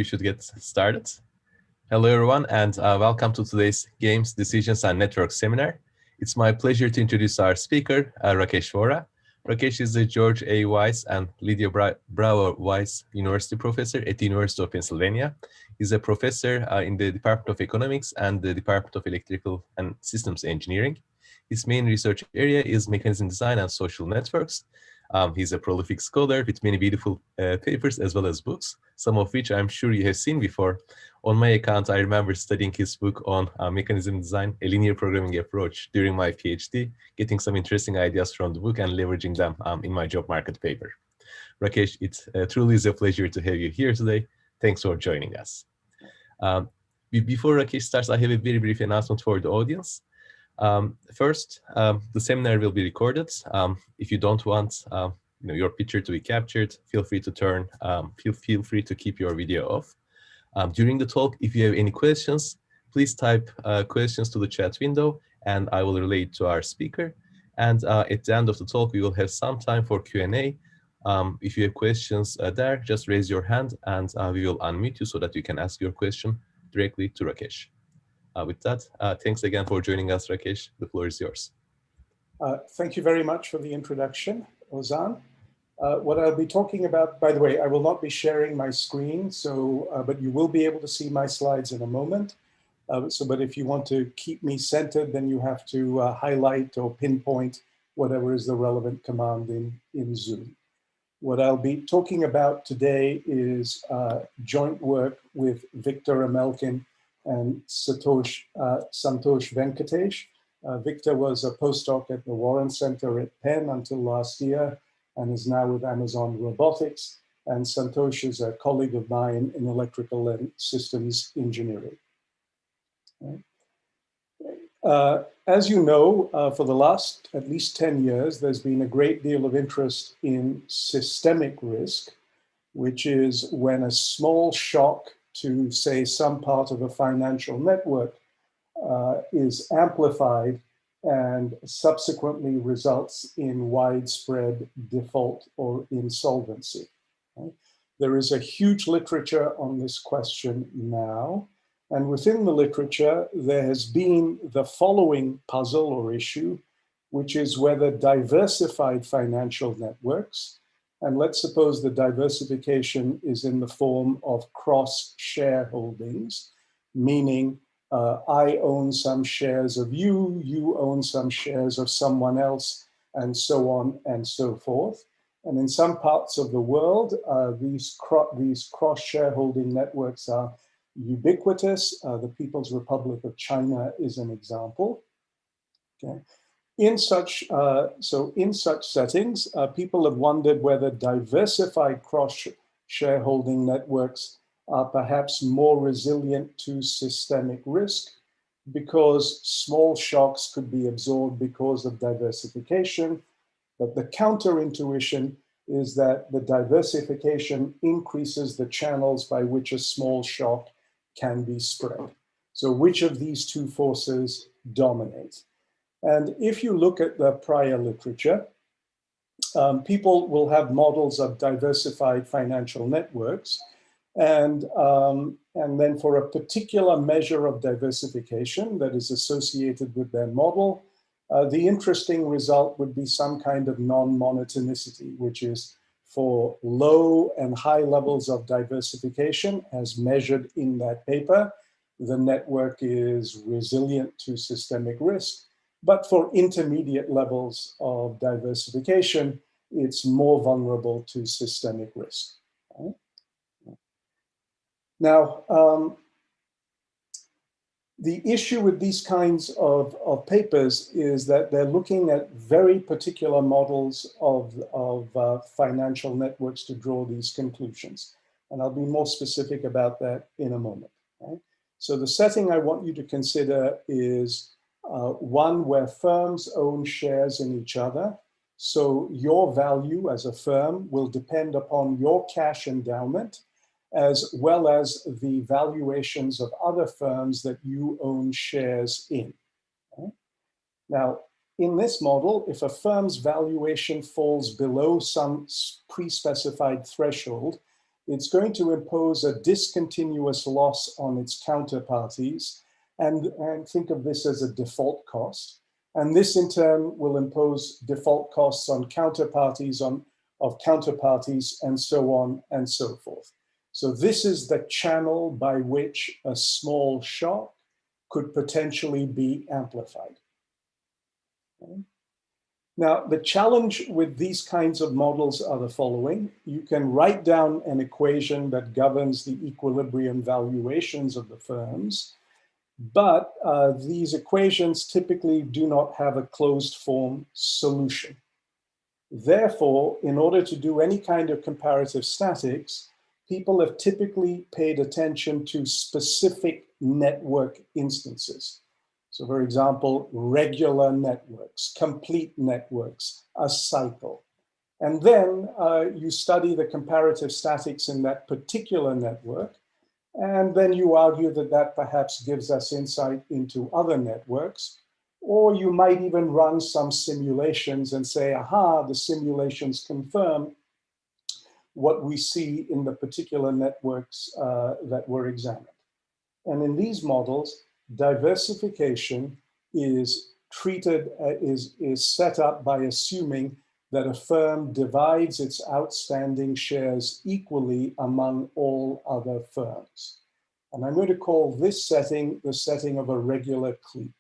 We should get started. Hello, everyone, and welcome to today's Games, Decisions, and Network seminar. It's my pleasure to introduce our speaker, Rakesh Vohra. Rakesh is a George A. Weiss and Lydia Bravo Weiss University professor at the University of Pennsylvania. He's a professor in the Department of Economics and the Department of Electrical and Systems Engineering. His main research area is mechanism design and social networks. He's a prolific scholar with many beautiful papers as well as books, some of which I'm sure you have seen before. On my account, I remember studying his book on mechanism design, a linear programming approach during my PhD, getting some interesting ideas from the book and leveraging them in my job market paper. Rakesh, it truly is a pleasure to have you here today. Thanks for joining us. Before Rakesh starts, I have a very brief announcement for the audience. First, the seminar will be recorded. If you don't want your picture to be captured, feel free to feel free to keep your video off. During the talk, if you have any questions, please type questions to the chat window and I will relay it to our speaker. And at the end of the talk, we will have some time for Q&A. If you have questions there, just raise your hand and we will unmute you so that you can ask your question directly to Rakesh. With that, thanks again for joining us, Rakesh. The floor is yours. Thank you very much for the introduction, Ozan. What I'll be talking about, by the way, I will not be sharing my screen, but you will be able to see my slides in a moment. But if you want to keep me centered, then you have to highlight or pinpoint whatever is the relevant command in Zoom. What I'll be talking about today is joint work with Victor Amelkin and Santosh Venkatesh. Victor was a postdoc at the Warren Center at Penn until last year and is now with Amazon Robotics. And Santosh is a colleague of mine in electrical and systems engineering. As you know, for the last at least 10 years, there's been a great deal of interest in systemic risk, which is when a small shock to, say, some part of a financial network is amplified and subsequently results in widespread default or insolvency. Right? There is a huge literature on this question now, and within the literature, there has been the following puzzle or issue, which is whether diversified financial networks, and let's suppose the diversification is in the form of cross shareholdings, meaning I own some shares of you, you own some shares of someone else, and so on and so forth. And in some parts of the world, these cross-shareholding networks are ubiquitous. The People's Republic of China is an example. Okay. In such settings, people have wondered whether diversified cross-shareholding networks are perhaps more resilient to systemic risk because small shocks could be absorbed because of diversification. But the counterintuition is that the diversification increases the channels by which a small shock can be spread. So which of these two forces dominate? And if you look at the prior literature, people will have models of diversified financial networks. And then for a particular measure of diversification that is associated with their model, the interesting result would be some kind of non-monotonicity, which is for low and high levels of diversification as measured in that paper, the network is resilient to systemic risk. But for intermediate levels of diversification, it's more vulnerable to systemic risk. Right? Now, the issue with these kinds of papers is that they're looking at very particular models of financial networks to draw these conclusions. And I'll be more specific about that in a moment. Right? So the setting I want you to consider is one where firms own shares in each other. So your value as a firm will depend upon your cash endowment as well as the valuations of other firms that you own shares in. Okay? Now, in this model, if a firm's valuation falls below some pre-specified threshold, it's going to impose a discontinuous loss on its counterparties, and think of this as a default cost. And this in turn will impose default costs on counterparties of counterparties, and so on and so forth. So this is the channel by which a small shock could potentially be amplified. Okay. Now, the challenge with these kinds of models are the following. You can write down an equation that governs the equilibrium valuations of the firms, but these equations typically do not have a closed form solution. Therefore, in order to do any kind of comparative statics, people have typically paid attention to specific network instances. So for example, regular networks, complete networks, a cycle. And then you study the comparative statics in that particular network. And then you argue that that perhaps gives us insight into other networks. Or you might even run some simulations and say, aha, the simulations confirm what we see in the particular networks that were examined. And in these models, diversification is treated, is set up by assuming that a firm divides its outstanding shares equally among all other firms. And I'm going to call this setting the setting of a regular clique.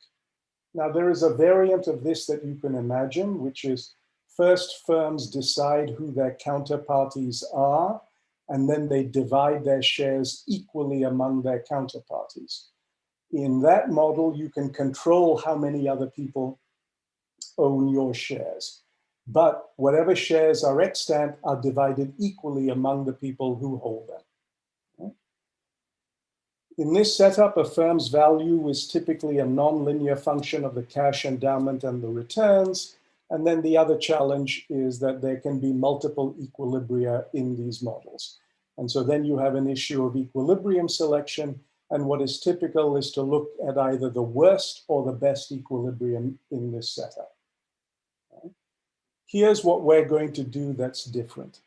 Now, there is a variant of this that you can imagine, which is first firms decide who their counterparties are, and then they divide their shares equally among their counterparties. In that model, you can control how many other people own your shares. But whatever shares are extant are divided equally among the people who hold them. In this setup, a firm's value is typically a nonlinear function of the cash endowment and the returns. And then the other challenge is that there can be multiple equilibria in these models. And so then you have an issue of equilibrium selection. And what is typical is to look at either the worst or the best equilibrium in this setup. Here's what we're going to do that's different.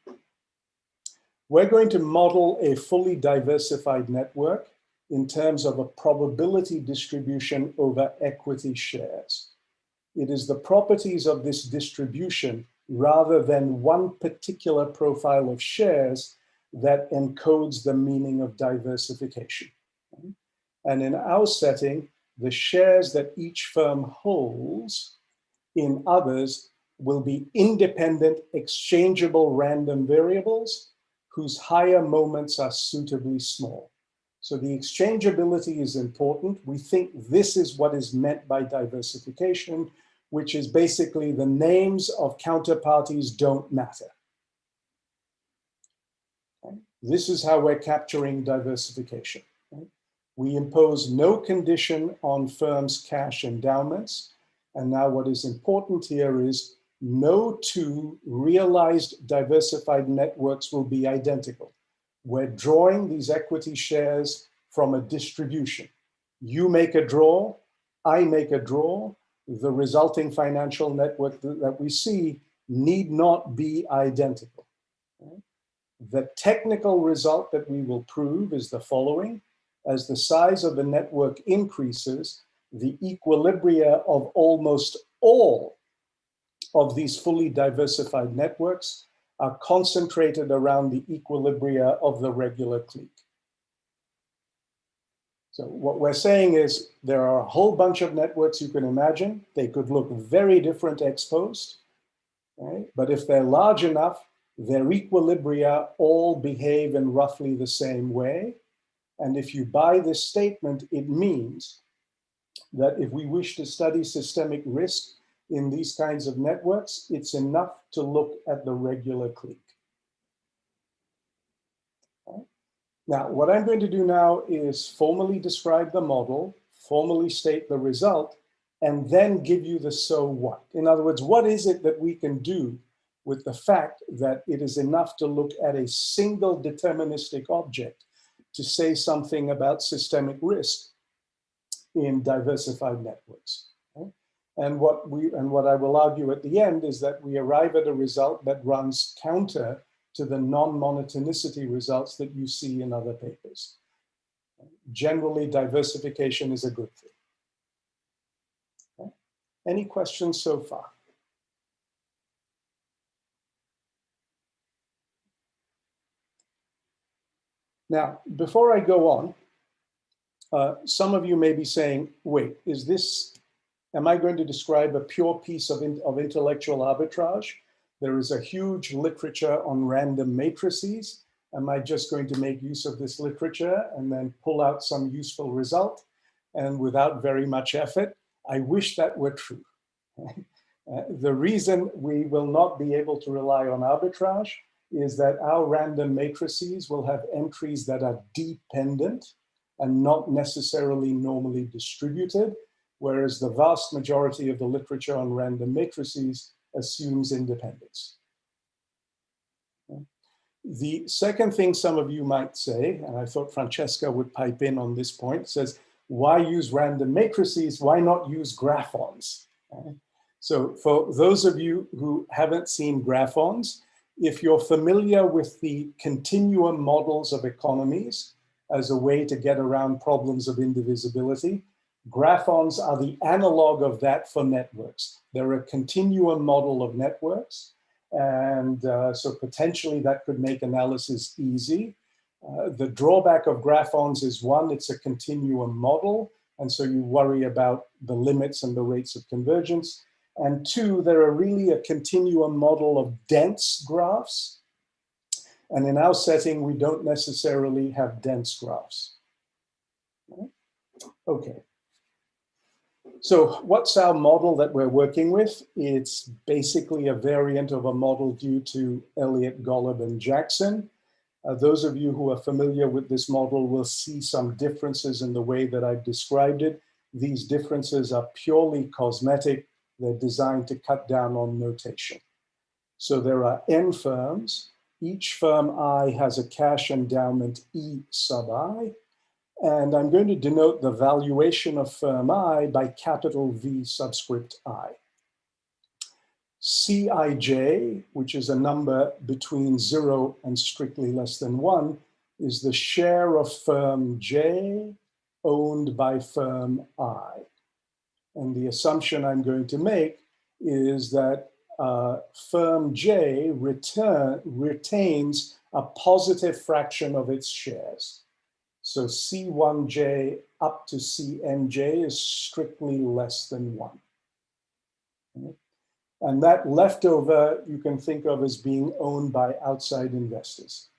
We're going to model a fully diversified network in terms of a probability distribution over equity shares. It is the properties of this distribution rather than one particular profile of shares that encodes the meaning of diversification. And in our setting, the shares that each firm holds in others will be independent, exchangeable random variables whose higher moments are suitably small. So the exchangeability is important. We think this is what is meant by diversification, which is basically the names of counterparties don't matter. Okay. This is how we're capturing diversification. Okay. We impose no condition on firms' cash endowments. And now what is important here is no two realized diversified networks will be identical. We're drawing these equity shares from a distribution. You make a draw, I make a draw. The resulting financial network that we see need not be identical. Okay? The technical result that we will prove is the following. As the size of the network increases, the equilibria of almost all of these fully diversified networks are concentrated around the equilibria of the regular clique. So what we're saying is there are a whole bunch of networks you can imagine. They could look very different ex post, right? But if they're large enough, their equilibria all behave in roughly the same way. And if you buy this statement, it means that if we wish to study systemic risk in these kinds of networks, it's enough to look at the regular clique. Okay. Now, what I'm going to do now is formally describe the model, formally state the result, and then give you the so what. In other words, what is it that we can do with the fact that it is enough to look at a single deterministic object to say something about systemic risk in diversified networks. Okay? And what I will argue at the end is that we arrive at a result that runs counter to the non-monotonicity results that you see in other papers. Generally, diversification is a good thing. Okay. Any questions so far? Now, before I go on, some of you may be saying, wait, am I going to describe a pure piece of intellectual arbitrage? There is a huge literature on random matrices. Am I just going to make use of this literature and then pull out some useful result? And without very much effort, I wish that were true. The reason we will not be able to rely on arbitrage is that our random matrices will have entries that are dependent and not necessarily normally distributed, whereas the vast majority of the literature on random matrices assumes independence. The second thing some of you might say, and I thought Francesca would pipe in on this point, says, why use random matrices? Why not use graphons? So for those of you who haven't seen graphons, if you're familiar with the continuum models of economies as a way to get around problems of indivisibility, graphons are the analog of that for networks. They're a continuum model of networks. And so potentially that could make analysis easy. The drawback of graphons is one, it's a continuum model. And so you worry about the limits and the rates of convergence. And two, they're really a continuum model of dense graphs. And in our setting, we don't necessarily have dense graphs. Okay. So what's our model that we're working with? It's basically a variant of a model due to Elliott, Golub, and Jackson. Those of you who are familiar with this model will see some differences in the way that I've described it. These differences are purely cosmetic. They're designed to cut down on notation. So there are n firms. Each firm I has a cash endowment E sub I. And I'm going to denote the valuation of firm I by capital V subscript I. Cij, which is a number between 0 and strictly less than 1, is the share of firm J owned by firm I. And the assumption I'm going to make is that firm J retains a positive fraction of its shares. So C1J up to CNJ is strictly less than 1. Okay. And that leftover you can think of as being owned by outside investors.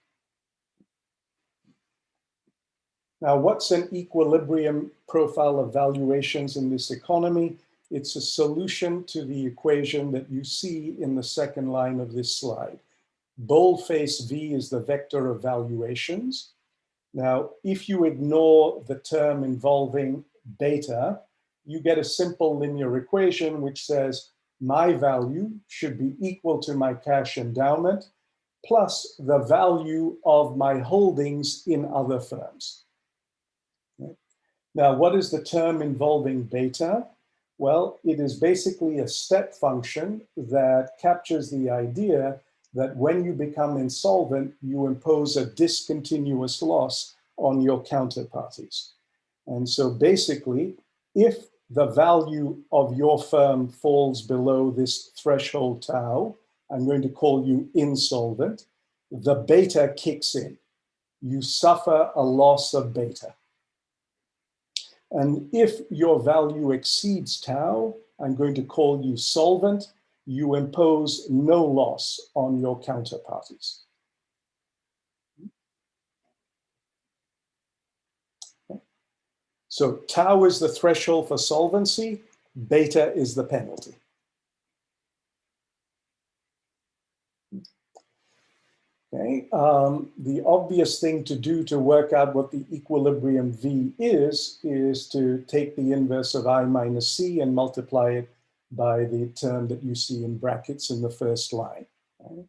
Now, what's an equilibrium profile of valuations in this economy? It's a solution to the equation that you see in the second line of this slide. Boldface V is the vector of valuations. Now, if you ignore the term involving beta, you get a simple linear equation which says my value should be equal to my cash endowment plus the value of my holdings in other firms. Okay. Now, what is the term involving beta? Well, it is basically a step function that captures the idea that when you become insolvent, you impose a discontinuous loss on your counterparties. And so basically, if the value of your firm falls below this threshold tau, I'm going to call you insolvent, the beta kicks in. You suffer a loss of beta. And if your value exceeds tau, I'm going to call you solvent. You impose no loss on your counterparties. Okay. So tau is the threshold for solvency, beta is the penalty. Okay. The obvious thing to do to work out what the equilibrium V is to take the inverse of I minus C and multiply it by the term that you see in brackets in the first line. Okay.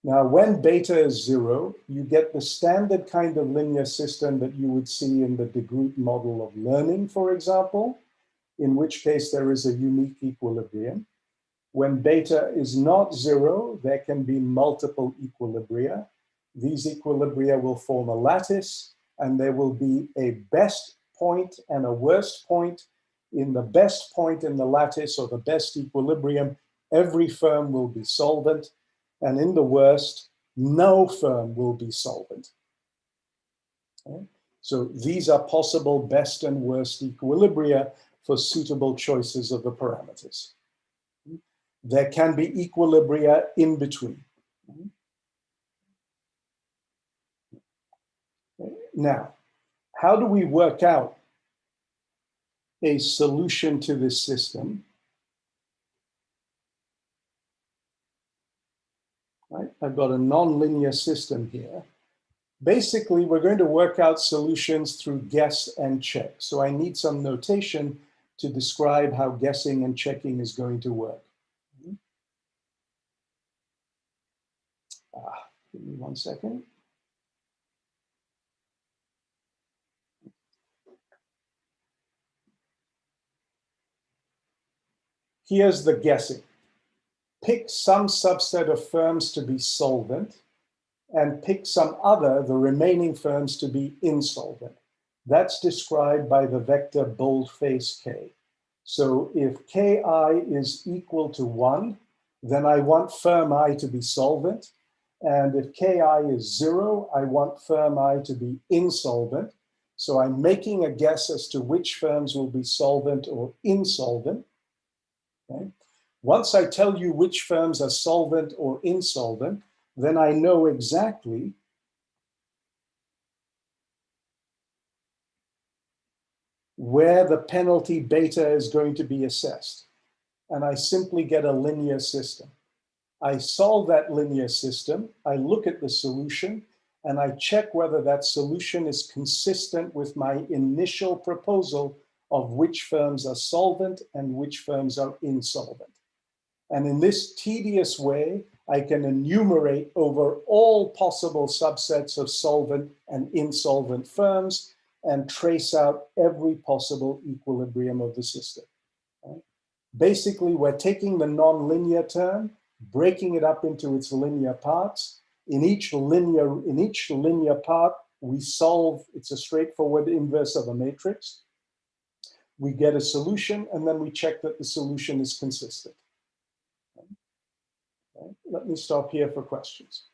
Now, when beta is 0, you get the standard kind of linear system that you would see in the de Groot model of learning, for example, in which case there is a unique equilibrium. When beta is not 0, there can be multiple equilibria. These equilibria will form a lattice, and there will be a best point and a worst point. In the best point in the lattice, or the best equilibrium, every firm will be solvent, and in the worst, no firm will be solvent. Okay? So these are possible best and worst equilibria for suitable choices of the parameters. There can be equilibria in between. Now, how do we work out a solution to this system? Right? I've got a nonlinear system here. Basically, we're going to work out solutions through guess and check. So I need some notation to describe how guessing and checking is going to work. Give me 1 second. Here's the guessing. Pick some subset of firms to be solvent and pick some other, the remaining firms, to be insolvent. That's described by the vector boldface K. So if Ki is equal to 1, then I want firm I to be solvent. And if Ki is 0, I want firm I to be insolvent. So I'm making a guess as to which firms will be solvent or insolvent. Okay? Once I tell you which firms are solvent or insolvent, then I know exactly where the penalty beta is going to be assessed. And I simply get a linear system. I solve that linear system, I look at the solution, and I check whether that solution is consistent with my initial proposal of which firms are solvent and which firms are insolvent. And in this tedious way, I can enumerate over all possible subsets of solvent and insolvent firms and trace out every possible equilibrium of the system. Right? Basically, we're taking the nonlinear term, breaking it up into its linear parts. In each linear part, we solve, it's a straightforward inverse of a matrix. We get a solution, and then we check that the solution is consistent. Okay. Let me stop here for questions.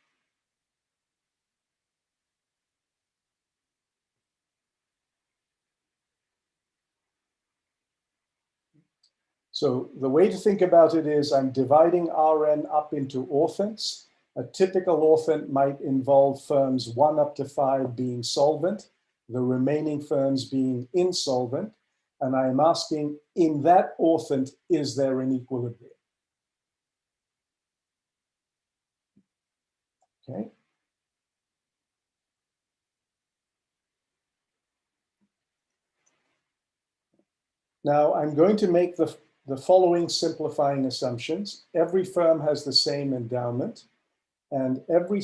So the way to think about it is I'm dividing Rn up into orthents. A typical orthent might involve firms 1 up to 5 being solvent, the remaining firms being insolvent. And I'm asking, in that orthent, is there an equilibrium? Okay. Now I'm going to make the following simplifying assumptions. Every firm has the same endowment, and every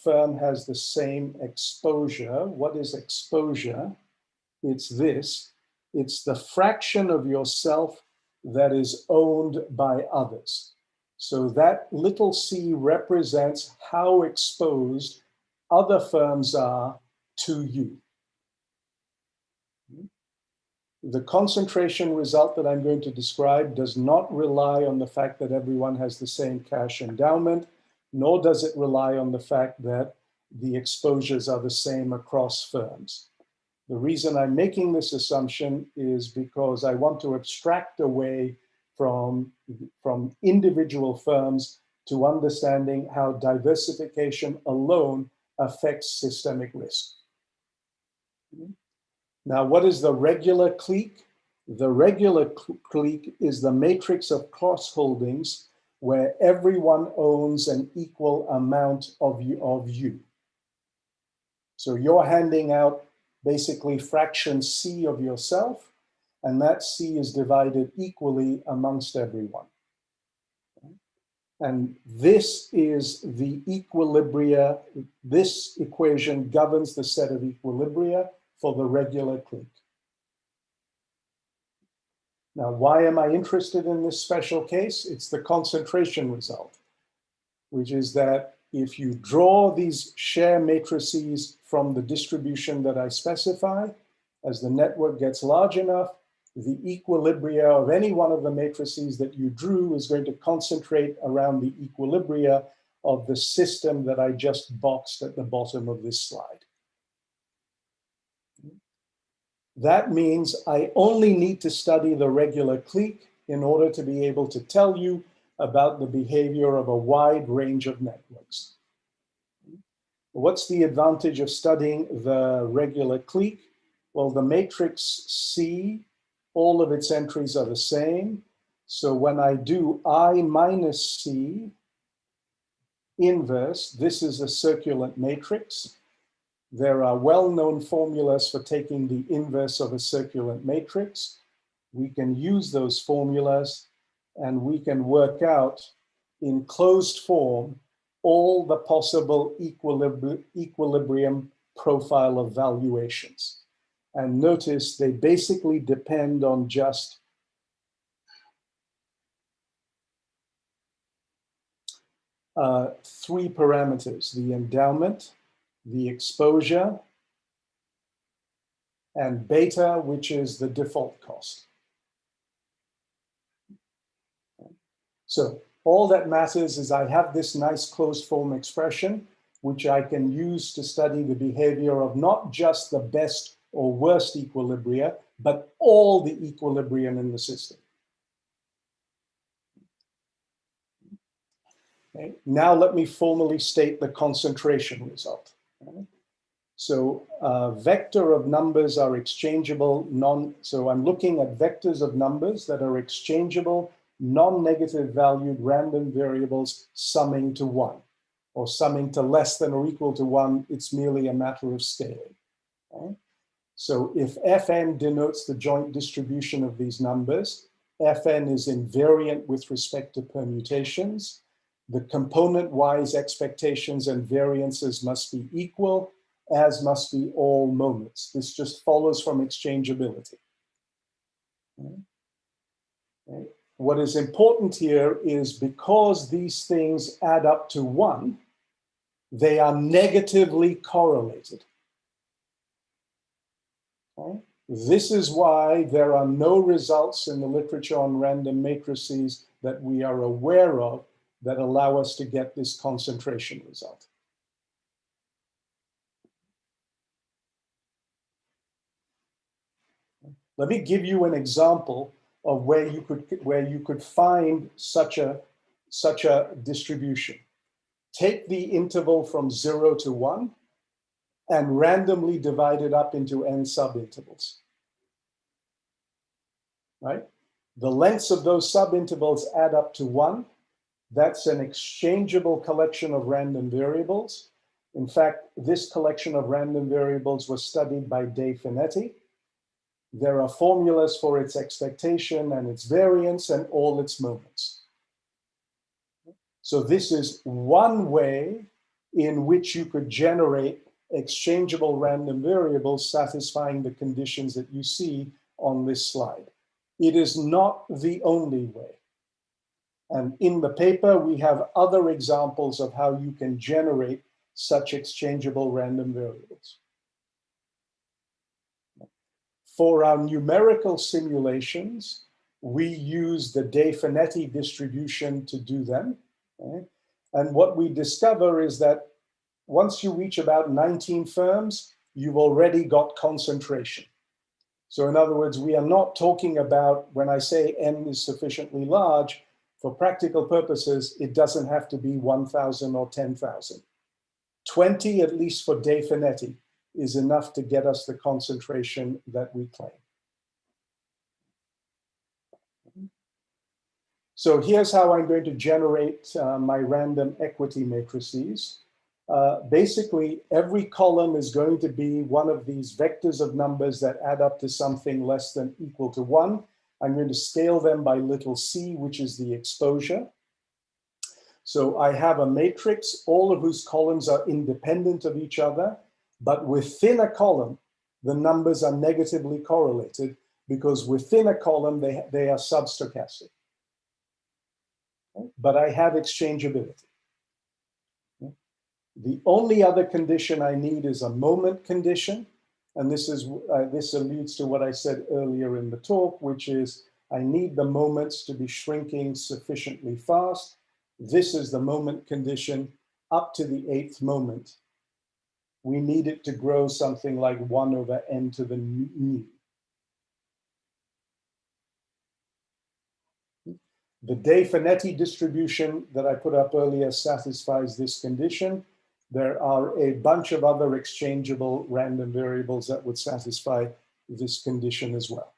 firm has the same exposure. What is exposure? It's this. It's the fraction of yourself that is owned by others. So that little c represents how exposed other firms are to you. The concentration result that I'm going to describe does not rely on the fact that everyone has the same cash endowment, nor does it rely on the fact that the exposures are the same across firms. The reason I'm making this assumption is because I want to abstract away from individual firms to understanding how diversification alone affects systemic risk. Now, what is the regular clique? The regular clique is the matrix of cross holdings where everyone owns an equal amount of you. So you're handing out basically fraction C of yourself, and that C is divided equally amongst everyone. And this is the equilibria. This equation governs the set of equilibria for the regular clique. Now, why am I interested in this special case? It's the concentration result, which is that if you draw these share matrices from the distribution that I specify, as the network gets large enough, the equilibria of any one of the matrices that you drew is going to concentrate around the equilibria of the system that I just boxed at the bottom of this slide. That means I only need to study the regular clique in order to be able to tell you about the behavior of a wide range of networks. What's the advantage of studying the regular clique? Well, the matrix C, all of its entries are the same. So when I do I minus C inverse, this is a circulant matrix. There are well-known formulas for taking the inverse of a circulant matrix. We can use those formulas and we can work out in closed form all the possible equilibrium profile of valuations. And notice they basically depend on just three parameters: the endowment, the exposure, and beta, which is the default cost. So all that matters is I have this nice closed form expression, which I can use to study the behavior of not just the best or worst equilibria, but all the equilibrium in the system. Okay. Now let me formally state the concentration result. Okay. So vector of numbers are exchangeable, so I'm looking at vectors of numbers that are exchangeable, non-negative valued random variables summing to 1, or summing to less than or equal to 1. It's merely a matter of scaling. Okay? So if Fn denotes the joint distribution of these numbers, Fn is invariant with respect to permutations. The component-wise expectations and variances must be equal, as must be all moments. This just follows from exchangeability. Okay. Okay. What is important here is because these things add up to 1, they are negatively correlated. Okay. This is why there are no results in the literature on random matrices that we are aware of that allow us to get this concentration result. Let me give you an example of where you could find such a distribution. Take the interval from 0 to 1 and randomly divide it up into n subintervals. Right? The lengths of those subintervals add up to 1. That's an exchangeable collection of random variables. In fact, this collection of random variables was studied by De Finetti. There are formulas for its expectation and its variance and all its moments. So this is one way in which you could generate exchangeable random variables satisfying the conditions that you see on this slide. It is not the only way. And in the paper, we have other examples of how you can generate such exchangeable random variables. For our numerical simulations, we use the De Finetti distribution to do them. Okay? And what we discover is that once you reach about 19 firms, you've already got concentration. So in other words, we are not talking about, when I say n is sufficiently large, for practical purposes, it doesn't have to be 1,000 or 10,000. 20, at least for De Finetti, is enough to get us the concentration that we claim. So here's how I'm going to generate my random equity matrices. Basically, every column is going to be one of these vectors of numbers that add up to something less than equal to 1. I'm going to scale them by little c, which is the exposure. So I have a matrix, all of whose columns are independent of each other, but within a column, the numbers are negatively correlated, because within a column, they are substochastic. Okay? But I have exchangeability. Okay? The only other condition I need is a moment condition. And this alludes to what I said earlier in the talk, which is I need the moments to be shrinking sufficiently fast. This is the moment condition up to the 8th moment. We need it to grow something like 1 over n to the nu. The De-Finetti distribution that I put up earlier satisfies this condition. There are a bunch of other exchangeable random variables that would satisfy this condition as well.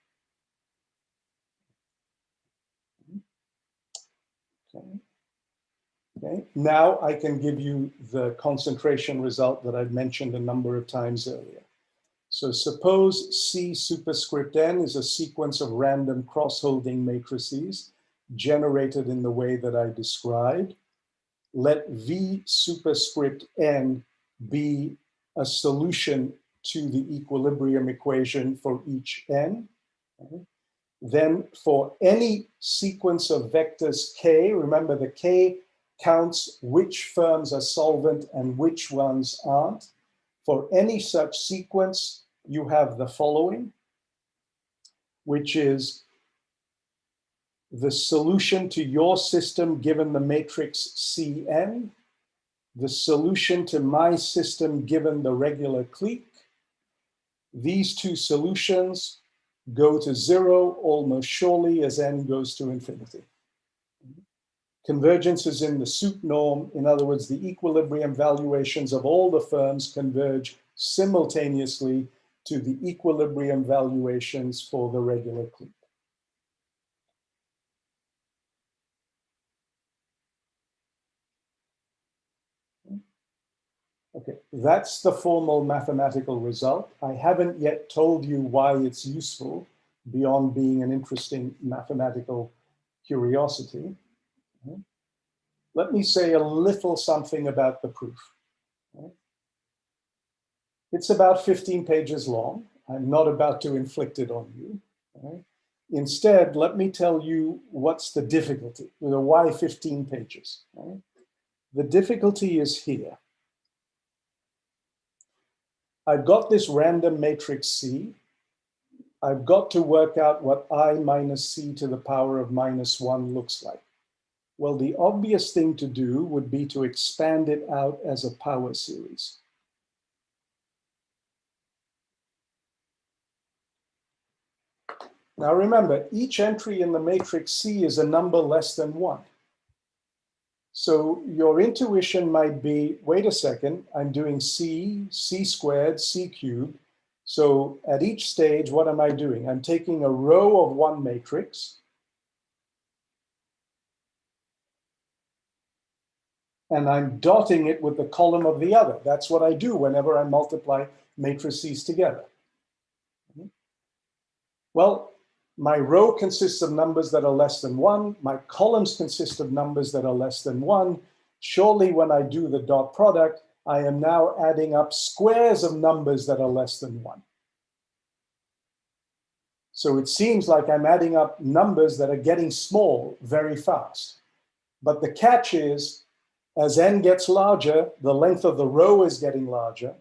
Okay. Now I can give you the concentration result that I've mentioned a number of times earlier. So suppose C superscript n is a sequence of random cross-holding matrices generated in the way that I described. Let V superscript n be a solution to the equilibrium equation for each n. Okay. Then for any sequence of vectors k, remember the k counts which firms are solvent and which ones aren't. For any such sequence, you have the following, which is the solution to your system given the matrix Cn, the solution to my system given the regular clique. These two solutions go to 0 almost surely as n goes to infinity. Convergence is in the suit norm. In other words, the equilibrium valuations of all the firms converge simultaneously to the equilibrium valuations for the regular clique. Okay, that's the formal mathematical result. I haven't yet told you why it's useful beyond being an interesting mathematical curiosity. Let me say a little something about the proof. It's about 15 pages long. I'm not about to inflict it on you. Instead, let me tell you what's the difficulty, why 15 pages. The difficulty is here. I've got this random matrix C. I've got to work out what I minus C to the power of -1 looks like. Well, the obvious thing to do would be to expand it out as a power series. Now remember, each entry in the matrix C is a number less than 1. So your intuition might be, wait a second, I'm doing C, C squared, C cubed. So at each stage, what am I doing? I'm taking a row of one matrix and I'm dotting it with the column of the other. That's what I do whenever I multiply matrices together. Well, my row consists of numbers that are less than 1. My columns consist of numbers that are less than 1. Surely when I do the dot product, I am now adding up squares of numbers that are less than 1. So it seems like I'm adding up numbers that are getting small very fast. But the catch is, as n gets larger, the length of the row is getting larger.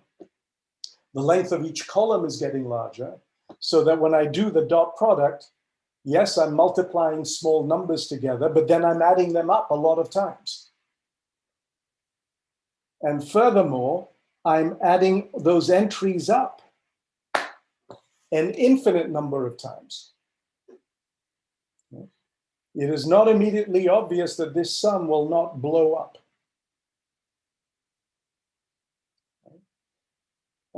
The length of each column is getting larger. So that when I do the dot product, yes, I'm multiplying small numbers together, but then I'm adding them up a lot of times. And furthermore, I'm adding those entries up an infinite number of times. It is not immediately obvious that this sum will not blow up.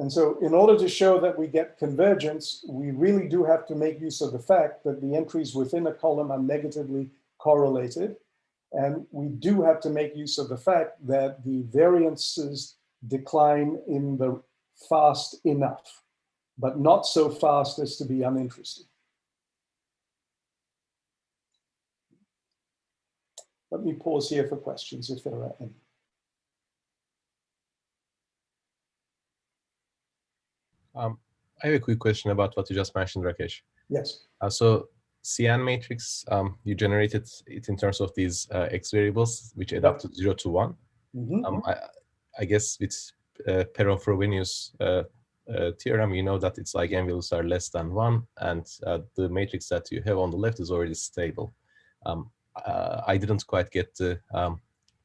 And so in order to show that we get convergence, we really do have to make use of the fact that the entries within a column are negatively correlated. And we do have to make use of the fact that the variances decline in the fast enough, but not so fast as to be uninteresting. Let me pause here for questions if there are any. I have a quick question about what you just mentioned, Rakesh. Yes. So CN matrix, you generated it in terms of these X variables, which add up to 0 to 1. I guess with Perron-Frobenius theorem, you know that its eigenvalues are less than 1, and the matrix that you have on the left is already stable. I didn't quite get the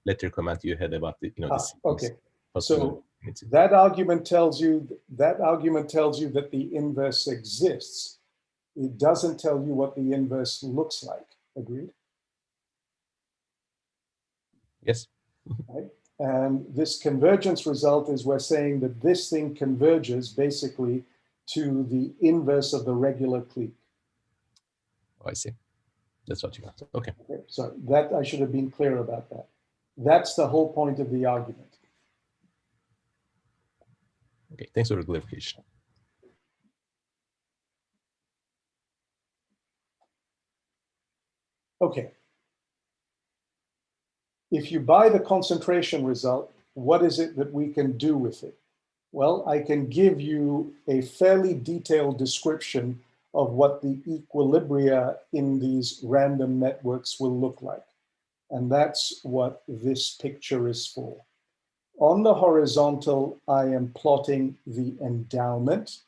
later comment you had about the, the Okay. possibility. So that argument tells you that the inverse exists. It doesn't tell you what the inverse looks like. Agreed? Yes. Right? And this convergence result is we're saying that this thing converges basically to the inverse of the regular clique. Oh, I see. That's what you got. Okay. So that I should have been clear about that. That's the whole point of the argument. Okay, thanks for the clarification. Okay. If you buy the concentration result, what is it that we can do with it? Well, I can give you a fairly detailed description of what the equilibria in these random networks will look like. And that's what this picture is for. On the horizontal, I am plotting the endowment,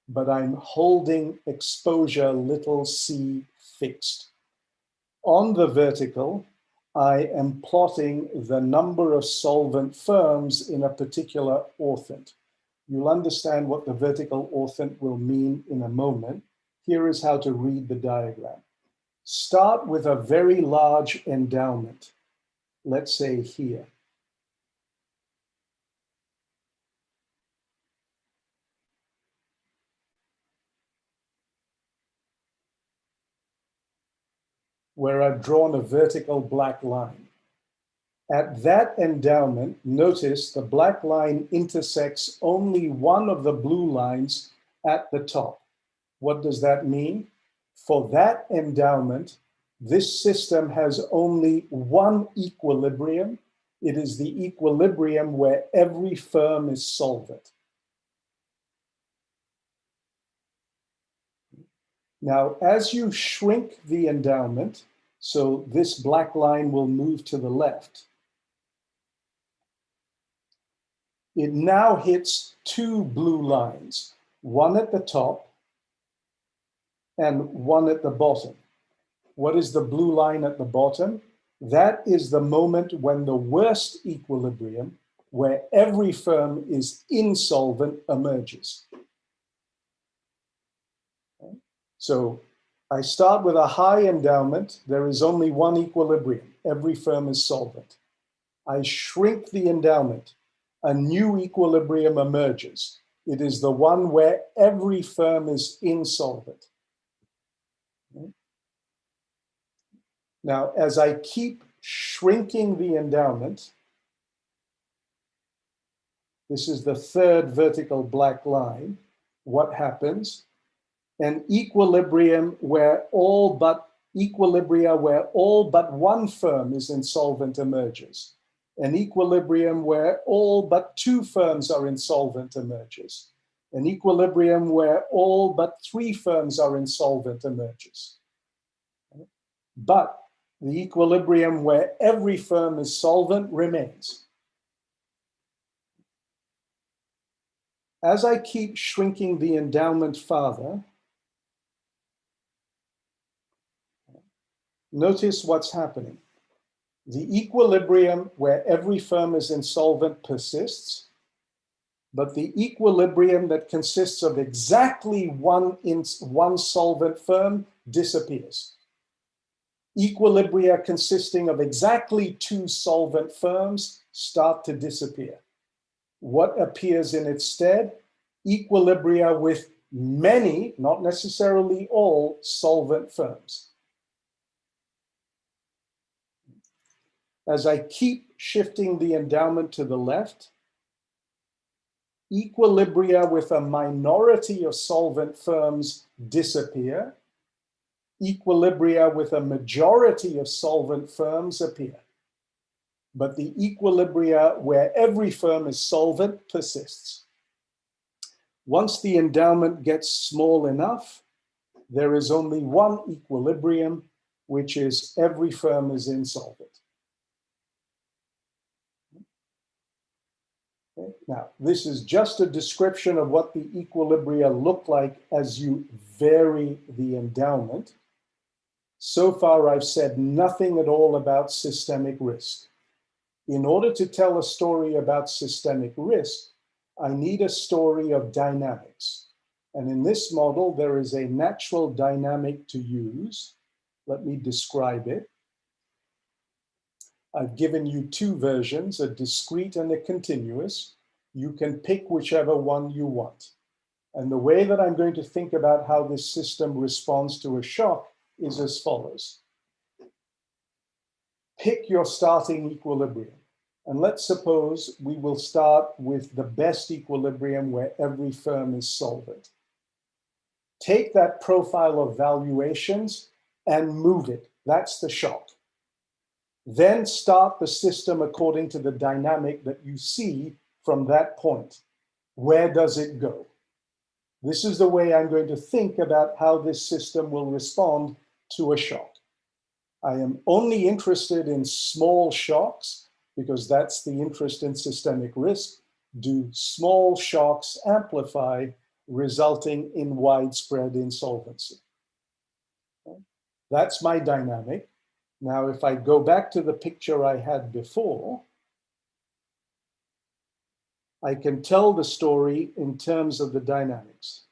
but I'm holding exposure little c fixed. On the vertical, I am plotting the number of solvent firms in a particular orthant. You'll understand what the vertical orthant will mean in a moment. Here is how to read the diagram. Start with a very large endowment, let's say here. Where I've drawn a vertical black line. At that endowment, notice the black line intersects only one of the blue lines at the top. What does that mean? For that endowment, this system has only one equilibrium. It is the equilibrium where every firm is solvent. Now, as you shrink the endowment, so this black line will move to the left, it now hits two blue lines, one at the top and one at the bottom. What is the blue line at the bottom? That is the moment when the worst equilibrium, where every firm is insolvent, emerges. So I start with a high endowment. There is only one equilibrium. Every firm is solvent. I shrink the endowment. A new equilibrium emerges. It is the one where every firm is insolvent. Now, as I keep shrinking the endowment, this is the third vertical black line, what happens? An equilibrium where all but one firm is insolvent emerges. An equilibrium where all but two firms are insolvent emerges. An equilibrium where all but three firms are insolvent emerges. But the equilibrium where every firm is solvent remains. As I keep shrinking the endowment farther, notice what's happening. The equilibrium where every firm is insolvent persists, but the equilibrium that consists of exactly one solvent firm disappears. Equilibria consisting of exactly two solvent firms start to disappear. What appears in its stead? Equilibria with many, not necessarily all, solvent firms. As I keep shifting the endowment to the left, equilibria with a minority of solvent firms disappear. Equilibria with a majority of solvent firms appear. But the equilibria where every firm is solvent persists. Once the endowment gets small enough, there is only one equilibrium, which is every firm is insolvent. Okay. Now, this is just a description of what the equilibria look like as you vary the endowment. So far, I've said nothing at all about systemic risk. In order to tell a story about systemic risk, I need a story of dynamics. And in this model, there is a natural dynamic to use. Let me describe it. I've given you two versions, a discrete and a continuous. You can pick whichever one you want. And the way that I'm going to think about how this system responds to a shock is as follows. Pick your starting equilibrium. And let's suppose we will start with the best equilibrium where every firm is solvent. Take that profile of valuations and move it. That's the shock. Then start the system according to the dynamic that you see from that point. Where does it go? This is the way I'm going to think about how this system will respond to a shock. I am only interested in small shocks because that's the interest in systemic risk. Do small shocks amplify, resulting in widespread insolvency? Okay. That's my dynamic. Now, if I go back to the picture I had before, I can tell the story in terms of the dynamics.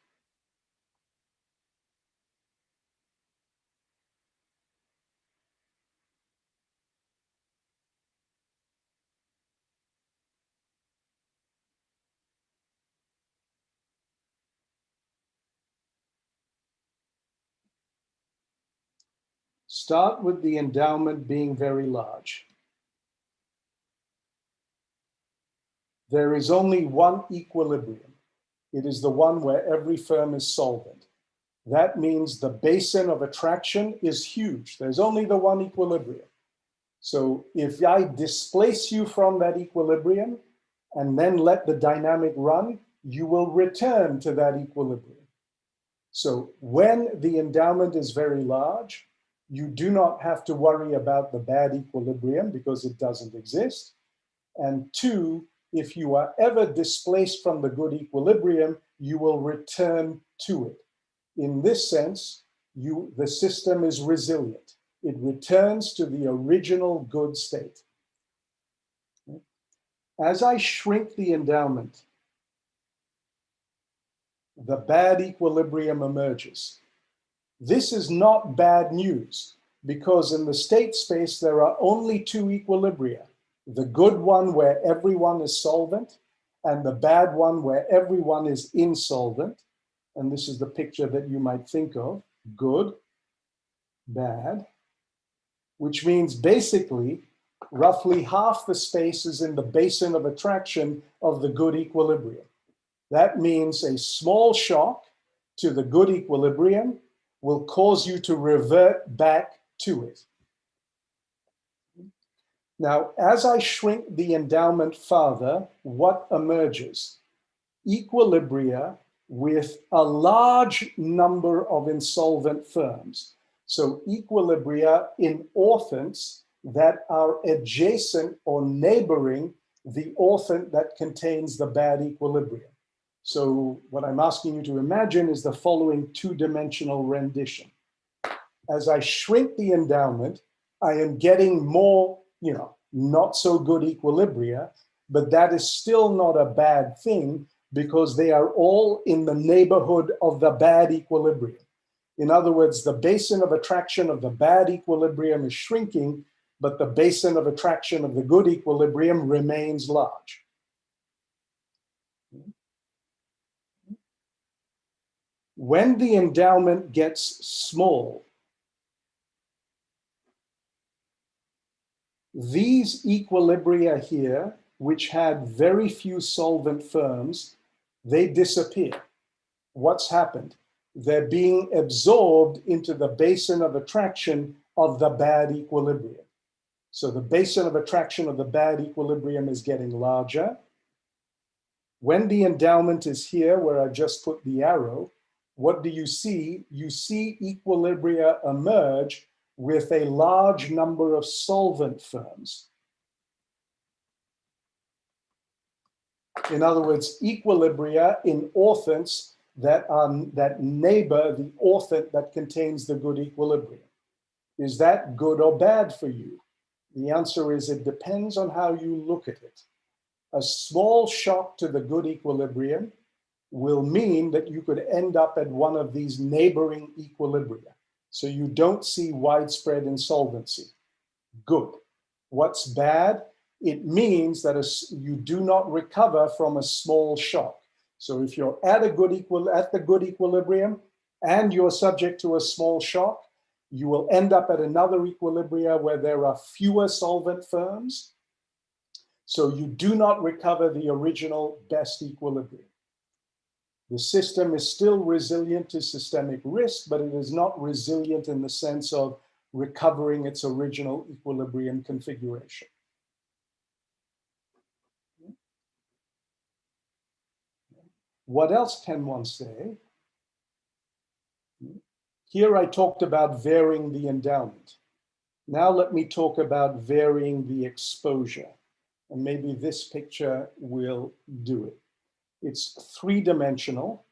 Start with the endowment being very large. There is only one equilibrium. It is the one where every firm is solvent. That means the basin of attraction is huge. There's only the one equilibrium. So if I displace you from that equilibrium and then let the dynamic run, you will return to that equilibrium. So when the endowment is very large, you do not have to worry about the bad equilibrium because it doesn't exist. And two, if you are ever displaced from the good equilibrium, you will return to it. In this sense, the system is resilient. It returns to the original good state. As I shrink the endowment, the bad equilibrium emerges. This is not bad news because in the state space, there are only two equilibria, the good one where everyone is solvent and the bad one where everyone is insolvent. And this is the picture that you might think of, good, bad, which means basically roughly half the space is in the basin of attraction of the good equilibrium. That means a small shock to the good equilibrium will cause you to revert back to it. Now, as I shrink the endowment further, what emerges? Equilibria with a large number of insolvent firms. So equilibria in orthents that are adjacent or neighboring the orthent that contains the bad equilibrium. So what I'm asking you to imagine is the following two-dimensional rendition. As I shrink the endowment, I am getting more, not so good equilibria, but that is still not a bad thing because they are all in the neighborhood of the bad equilibrium. In other words, the basin of attraction of the bad equilibrium is shrinking, but the basin of attraction of the good equilibrium remains large. When the endowment gets small, these equilibria here, which had very few solvent firms, they disappear. What's happened? They're being absorbed into the basin of attraction of the bad equilibrium. So the basin of attraction of the bad equilibrium is getting larger. When the endowment is here, where I just put the arrow, what do you see? You see equilibria emerge with a large number of solvent firms. In other words, equilibria in orthents that neighbor the orthent that contains the good equilibrium. Is that good or bad for you? The answer is it depends on how you look at it. A small shock to the good equilibrium will mean that you could end up at one of these neighboring equilibria. So you don't see widespread insolvency. Good. What's bad? It means that you do not recover from a small shock. So if you're at the good equilibrium and you're subject to a small shock, you will end up at another equilibria where there are fewer solvent firms. So you do not recover the original best equilibrium. The system is still resilient to systemic risk, but it is not resilient in the sense of recovering its original equilibrium configuration. What else can one say? Here I talked about varying the endowment. Now let me talk about varying the exposure. And maybe this picture will do it. It's three-dimensional.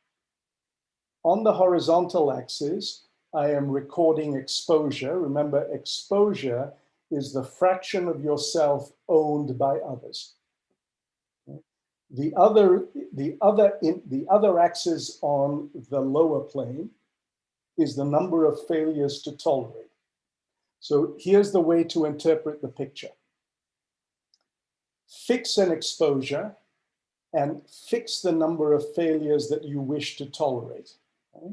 On the horizontal axis, I am recording exposure. Remember, exposure is the fraction of yourself owned by others. The other axis on the lower plane is the number of failures to tolerate. So here's the way to interpret the picture. Fix an exposure and fix the number of failures that you wish to tolerate. Okay?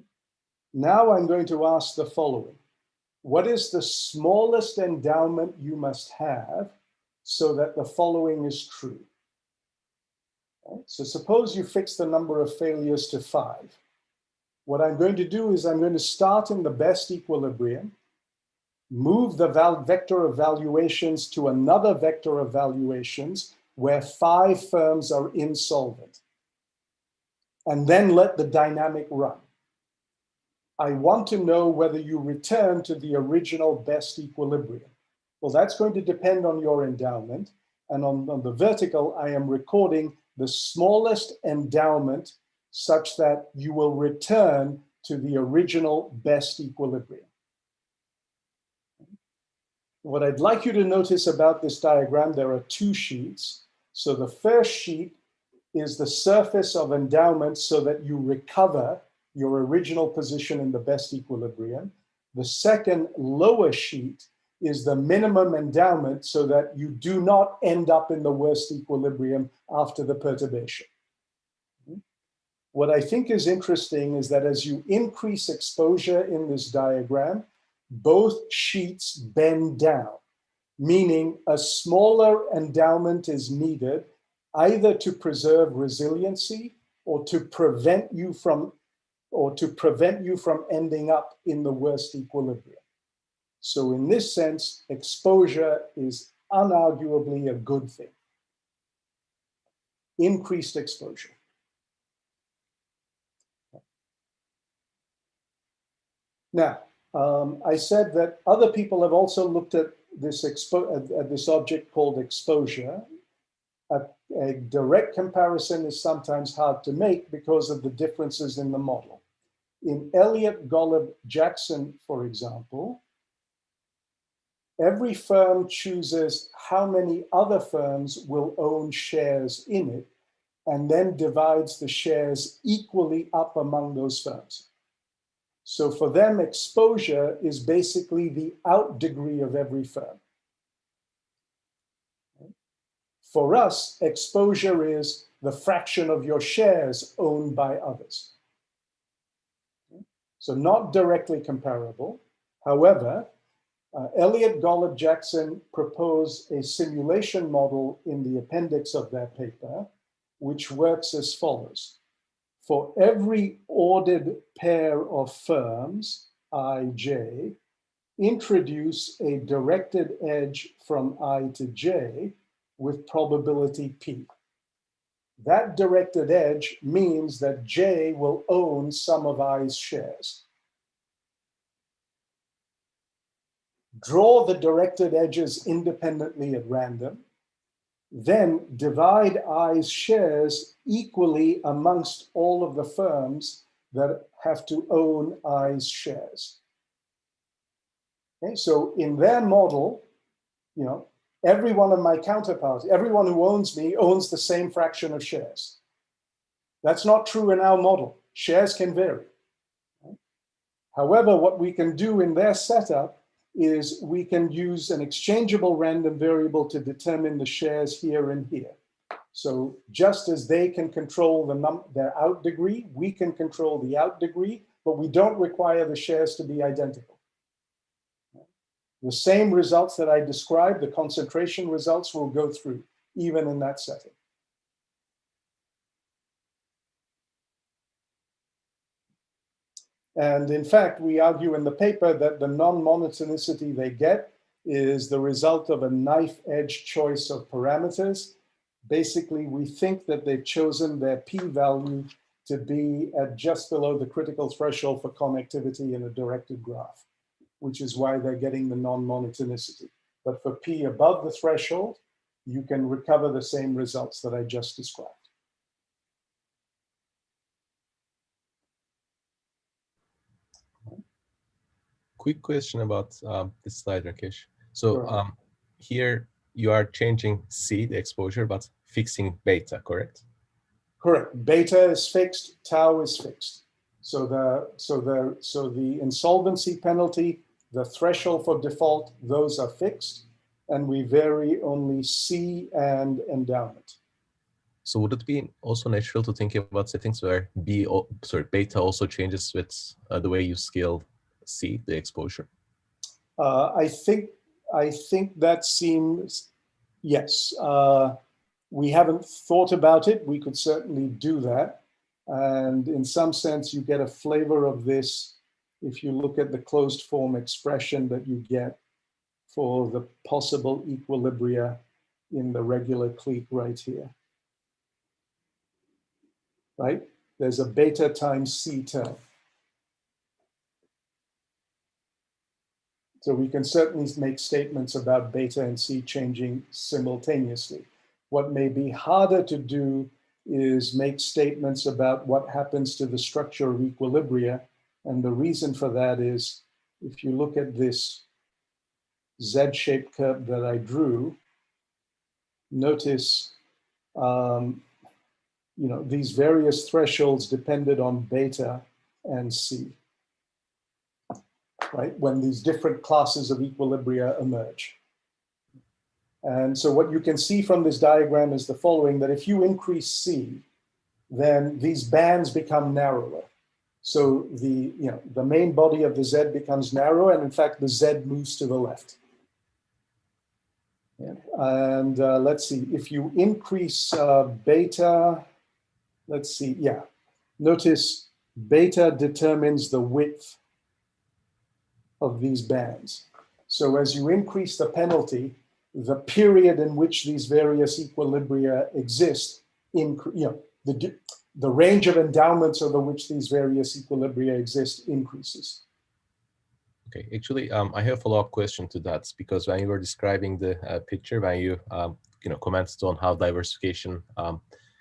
Now I'm going to ask the following. What is the smallest endowment you must have so that the following is true? Okay? So suppose you fix the number of failures to 5. What I'm going to do is I'm going to start in the best equilibrium, move the vector of valuations to another vector of valuations where 5 firms are insolvent, and then let the dynamic run. I want to know whether you return to the original best equilibrium. Well, that's going to depend on your endowment. And on the vertical, I am recording the smallest endowment such that you will return to the original best equilibrium. What I'd like you to notice about this diagram, there are 2 sheets. So the first sheet is the surface of endowment so that you recover your original position in the best equilibrium. The second lower sheet is the minimum endowment so that you do not end up in the worst equilibrium after the perturbation. What I think is interesting is that as you increase exposure in this diagram, both sheets bend down, meaning a smaller endowment is needed either to preserve resiliency or to prevent you from ending up in the worst equilibrium. So in this sense, exposure is unarguably a good thing. Increased exposure. Now, I said that other people have also looked at this object called exposure. A direct comparison is sometimes hard to make because of the differences in the model. In Elliott, Golub, Jackson, for example, every firm chooses how many other firms will own shares in it and then divides the shares equally up among those firms. So for them, exposure is basically the out degree of every firm. For us, exposure is the fraction of your shares owned by others. So not directly comparable. However, Elliott, Golub, Jackson proposed a simulation model in the appendix of their paper, which works as follows. For every ordered pair of firms, I, introduce a directed edge from I to J with probability P. That directed edge means that J will own some of I's shares. Draw the directed edges independently at random, then divide I's shares equally amongst all of the firms that have to own I's shares. Okay, so in their model, every one of my counterparts, everyone who owns me owns the same fraction of shares. That's not true in our model. Shares can vary. However, what we can do in their setup is we can use an exchangeable random variable to determine the shares here and here. So just as they can control their out degree, we can control the out degree, but we don't require the shares to be identical. The same results that I described, the concentration results, will go through, even in that setting. And in fact, we argue in the paper that the non-monotonicity they get is the result of a knife-edge choice of parameters. Basically, we think that they've chosen their p-value to be at just below the critical threshold for connectivity in a directed graph, which is why they're getting the non-monotonicity. But for p above the threshold, you can recover the same results that I just described. Quick question about this slide, Rakesh. So Sure. Here you are changing C, the exposure, but fixing beta, correct? Correct. Beta is fixed, tau is fixed. So the insolvency penalty, the threshold for default, those are fixed, and we vary only C and endowment. So would it be also natural to think about settings where beta also changes with the way you scale C, the exposure? I think that seems, yes. We haven't thought about it. We could certainly do that. And in some sense, you get a flavor of this if you look at the closed form expression that you get for the possible equilibria in the regular clique right here. Right? There's a beta times C term. So we can certainly make statements about beta and C changing simultaneously. What may be harder to do is make statements about what happens to the structure of equilibria. And the reason for that is, if you look at this Z-shaped curve that I drew, notice these various thresholds depended on beta and C, right? When these different classes of equilibria emerge. And so what you can see from this diagram is the following, that if you increase C, then these bands become narrower. So the main body of the Z becomes narrower, and in fact, the Z moves to the left. Yeah. And let's see, if you increase beta, let's see, yeah. Notice beta determines the width of these bands. So as you increase the penalty, the period in which these various equilibria exist, the range of endowments over which these various equilibria exist increases. Okay, actually, I have a follow-up question to that, because when you were describing the picture, when you commented on how diversification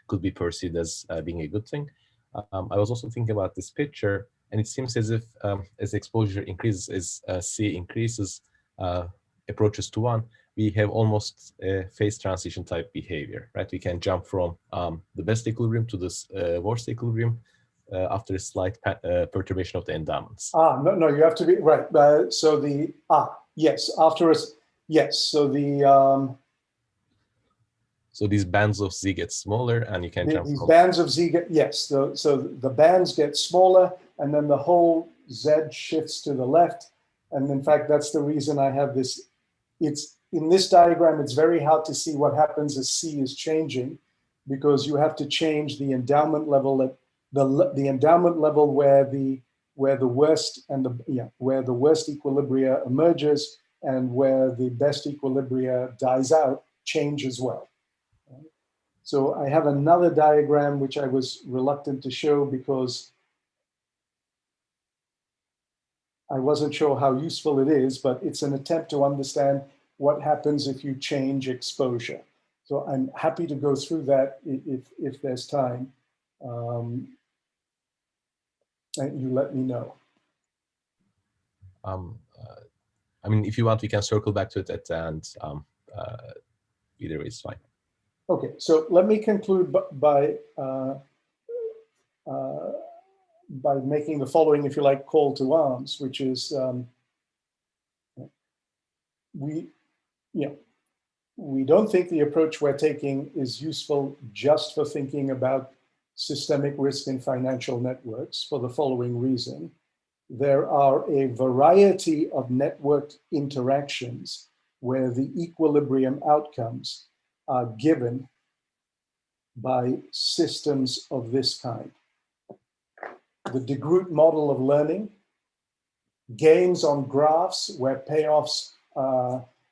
could be perceived as being a good thing, I was also thinking about this picture, and it seems as if as exposure increases, as C increases, approaches to 1, we have almost a phase transition type behavior, right? We can jump from the best equilibrium to this worst equilibrium after a slight perturbation of the endowments. No, you have to be right. Yes, after us, yes. So so these bands of Z get smaller, and you can jump. These bands of Z get, yes. So the bands get smaller, and then the whole Z shifts to the left. And in fact, that's the reason I have this. It's in this diagram, it's very hard to see what happens as C is changing, because you have to change the endowment level at the endowment level where the worst equilibria emerges and where the best equilibria dies out change as well. So I have another diagram which I was reluctant to show because I wasn't sure how useful it is, but it's an attempt to understand what happens if you change exposure. So I'm happy to go through that if there's time. And you let me know. I mean, if you want, we can circle back to it at the end. Either way is fine. Okay, so let me conclude by making the following, if you like, call to arms, which is we don't think the approach we're taking is useful just for thinking about systemic risk in financial networks for the following reason. There are a variety of network interactions where the equilibrium outcomes are given by systems of this kind. The de Groot model of learning, games on graphs where payoffs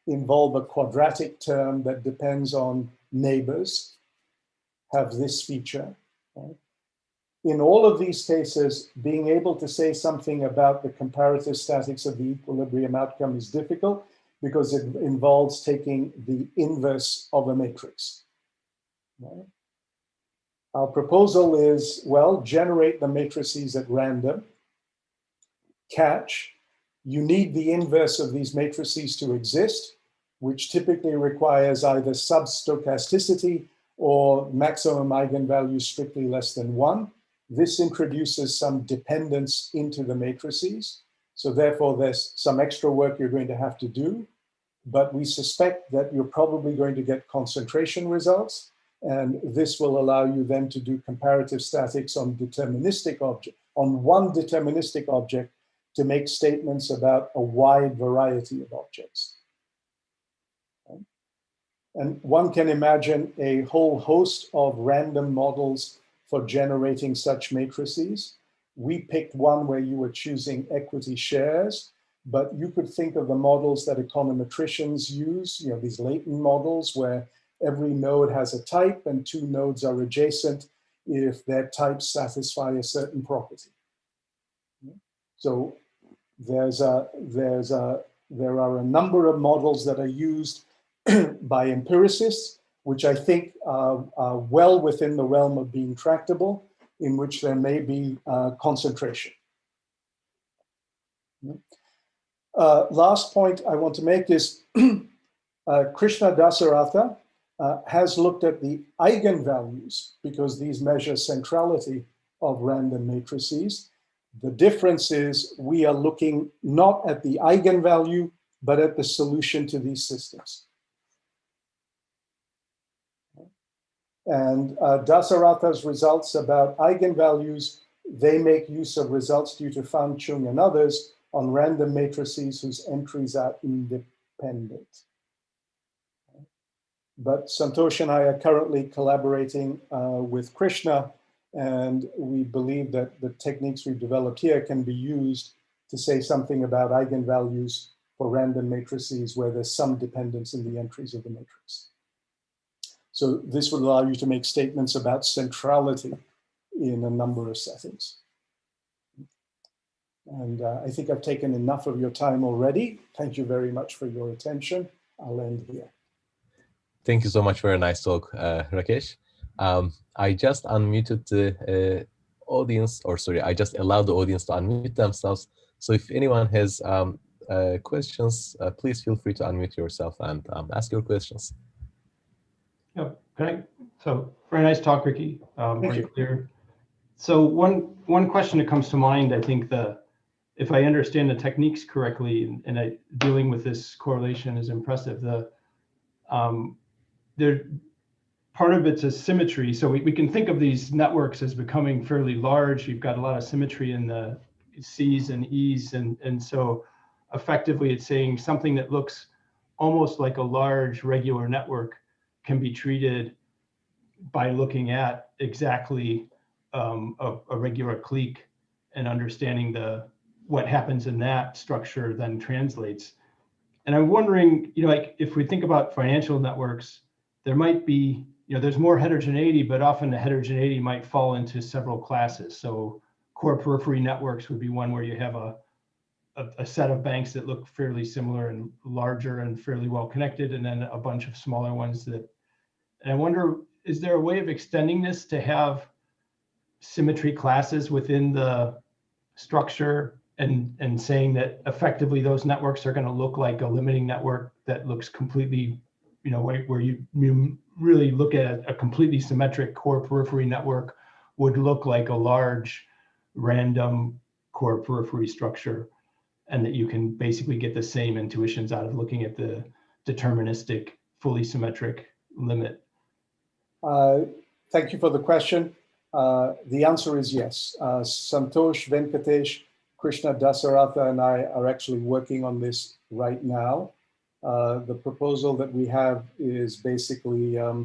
involve a quadratic term that depends on neighbors, have this feature. Right? In all of these cases, being able to say something about the comparative statics of the equilibrium outcome is difficult because it involves taking the inverse of a matrix. Right? Our proposal is, well, generate the matrices at random, catch. You need the inverse of these matrices to exist, which typically requires either substochasticity or maximum eigenvalue strictly less than 1. This introduces some dependence into the matrices. So therefore, there's some extra work you're going to have to do. But we suspect that you're probably going to get concentration results. And this will allow you then to do comparative statics on deterministic object, on one deterministic object, to make statements about a wide variety of objects. Okay? And one can imagine a whole host of random models for generating such matrices. We picked one where you were choosing equity shares, but you could think of the models that econometricians use, these latent models where every node has a type and 2 nodes are adjacent if their types satisfy a certain property. So there are a number of models that are used by empiricists, which I think are well within the realm of being tractable, in which there may be concentration. Last point I want to make is Krishna Dasaratha has looked at the eigenvalues because these measure centrality of random matrices. The difference is we are looking not at the eigenvalue, but at the solution to these systems. And Dasaratha's results about eigenvalues, they make use of results due to Fan Chung and others on random matrices whose entries are independent. But Santosh and I are currently collaborating with Krishna, and we believe that the techniques we've developed here can be used to say something about eigenvalues for random matrices where there's some dependence in the entries of the matrix. So this would allow you to make statements about centrality in a number of settings. And I think I've taken enough of your time already. Thank you very much for your attention. I'll end here. Thank you so much for a nice talk, Rakesh. I just unmuted the audience, or sorry, I just allowed the audience to unmute themselves. So if anyone has questions, please feel free to unmute yourself and ask your questions. Yeah, so very nice talk, Ricky. Very clear. So one question that comes to mind, I think if I understand the techniques correctly, and dealing with this correlation is impressive. Part of it's a symmetry. So we can think of these networks as becoming fairly large. You've got a lot of symmetry in the C's and E's. And so effectively it's saying something that looks almost like a large regular network can be treated by looking at exactly a regular clique and understanding what happens in that structure then translates. And I'm wondering, like if we think about financial networks, there might be there's more heterogeneity, but often the heterogeneity might fall into several classes. So core periphery networks would be one where you have a set of banks that look fairly similar and larger and fairly well connected, and then a bunch of smaller ones that, and I wonder, is there a way of extending this to have symmetry classes within the structure and saying that effectively those networks are going to look like a limiting network that looks completely, where you really look at a completely symmetric core periphery network would look like a large random core periphery structure, and that you can basically get the same intuitions out of looking at the deterministic, fully symmetric limit? Thank you for the question. The answer is yes. Santosh, Venkatesh, Krishna Dasaratha, and I are actually working on this right now. The proposal that we have is basically, right,